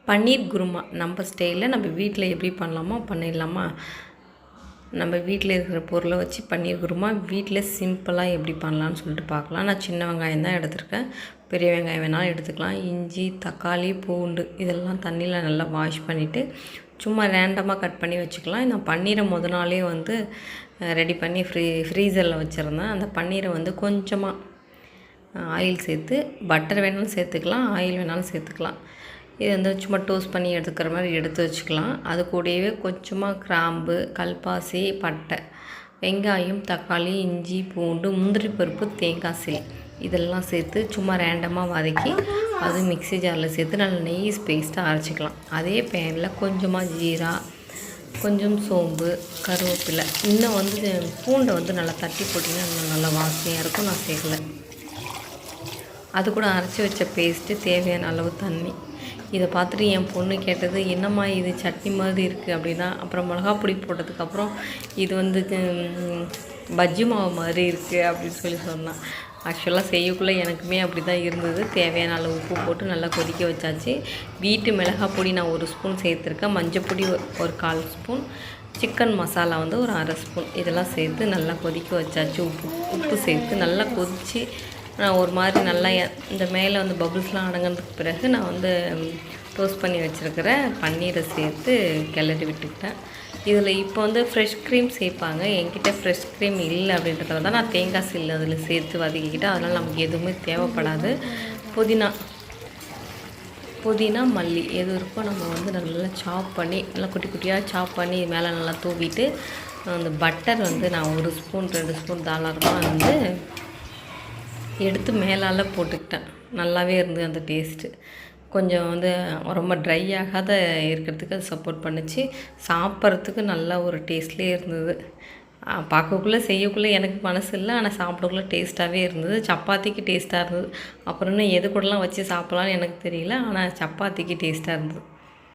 பன்னீர் குருமா நம்ம ஸ்டைலில் நம்ம வீட்டில் எப்படி பண்ணலாமோ பண்ணிடலாமா. நம்ம வீட்டில் இருக்கிற பொருளை வச்சு பன்னீர் குருமா வீட்டில் சிம்பிளாக எப்படி பண்ணலான்னு சொல்லிட்டு பார்க்கலாம். நான் சின்ன வெங்காயம் தான் எடுத்திருக்கேன், பெரிய வெங்காயம் வேணாலும் எடுத்துக்கலாம். இஞ்சி, தக்காளி, பூண்டு இதெல்லாம் தண்ணியில் நல்லா வாஷ் பண்ணிவிட்டு சும்மா ரேண்டமாக கட் பண்ணி வச்சுக்கலாம். நான் பன்னீரை நாளே ரெடி பண்ணி ஃப்ரீசரில் வச்சுருந்தேன். அந்த பன்னீரை கொஞ்சமாக ஆயில் சேர்த்து, பட்டர் வேணாலும் சேர்த்துக்கலாம், ஆயில் வேணாலும் சேர்த்துக்கலாம். இது சும்மா டோஸ்ட் பண்ணி எடுத்துக்கிற மாதிரி எடுத்து வச்சுக்கலாம். அது கூடவே கொஞ்சமாக கிராம்பு, கல்பாசி, பட்டை, வெங்காயம், தக்காளி, இஞ்சி, பூண்டு, முந்திரி பருப்பு, தேங்காய் சீல் இதெல்லாம் சேர்த்து சும்மா ரேண்டமாக வதக்கி அது மிக்ஸி ஜாரில் சேர்த்து நல்லா நெய்ஸ் பேஸ்ட்டாக அரைச்சிக்கலாம். அதே பேனில் கொஞ்சமாக ஜீரா, கொஞ்சம் சோம்பு, கருவேப்பிலை, இன்னும் பூண்டை நல்லா தட்டி போட்டிங்கன்னா நல்லா வாசனையாக இருக்கும். நான் சேர்க்கலை. அது கூட அரைச்சி வச்ச பேஸ்ட்டு, தேவையான அளவு தண்ணி. இதை பார்த்துட்டு என் பொண்ணு கேட்டது, என்னம்மா இது சட்னி மாதிரி இருக்குது அப்படின்னா. அப்புறம் மிளகாப்பொடி போட்டதுக்கப்புறம் இது பஜ்ஜி மாவு மாதிரி இருக்குது அப்படின்னு சொன்னான். ஆக்சுவலாக செய்யக்குள்ளே எனக்குமே அப்படி தான் இருந்தது. தேவையான அளவு உப்பு போட்டு நல்லா கொதிக்க வச்சாச்சு. வீட்டு மிளகாப்பொடி நான் 1 ஸ்பூன் சேர்த்துருக்கேன், மஞ்சப்பொடி ஒரு 1/4 ஸ்பூன், சிக்கன் மசாலா ஒரு 1/2 ஸ்பூன் இதெல்லாம் சேர்த்து நல்லா கொதிக்க வச்சாச்சு. உப்பு சேர்த்து நல்லா கொதித்து நான் ஒரு மாதிரி நல்லா இந்த மேலே பபுள்ஸ்லாம் அடங்கினதுக்கு பிறகு நான் டோஸ்ட் பண்ணி வச்சுருக்கிற பன்னீரை சேர்த்து கிளறி விட்டுக்கிட்டேன். இதில் இப்போ ஃப்ரெஷ் க்ரீம் சேர்ப்பாங்க. என்கிட்ட ஃப்ரெஷ் க்ரீம் இல்லை அப்படின்றதால தான் நான் தேங்காய் சீல் அதில் சேர்த்து வதக்கிக்கிட்டேன். அதனால் நமக்கு எதுவுமே தேவைப்படாது. புதினா, மல்லி எது இருக்கோ நம்ம நல்லா சாப் பண்ணி, நல்லா குட்டி குட்டியாக சாப் பண்ணி மேலே நல்லா தூவிட்டு, அந்த பட்டர் நான் 1 ஸ்பூன் 2 ஸ்பூன் தாராளமாக எடுத்து மேலால் போட்டுக்கிட்டேன். நல்லாவே இருந்தது அந்த டேஸ்ட்டு. கொஞ்சம் ரொம்ப ட்ரை ஆகாத இருக்கிறதுக்கு அது சப்போர்ட் பண்ணிச்சு. சாப்பிட்றதுக்கு நல்ல ஒரு டேஸ்ட்லேயே இருந்தது. பார்க்கக்குள்ளே செய்யக்குள்ளே எனக்கு மனசு இல்லை, ஆனால் சாப்பிடக்குள்ளே டேஸ்ட்டாகவே இருந்தது. சப்பாத்திக்கு டேஸ்ட்டாக இருந்தது. அப்புறம் இன்னும் எது கூடலாம் வச்சு சாப்பிட்லான்னு எனக்கு தெரியல, ஆனால் சப்பாத்திக்கு டேஸ்ட்டாக இருந்தது.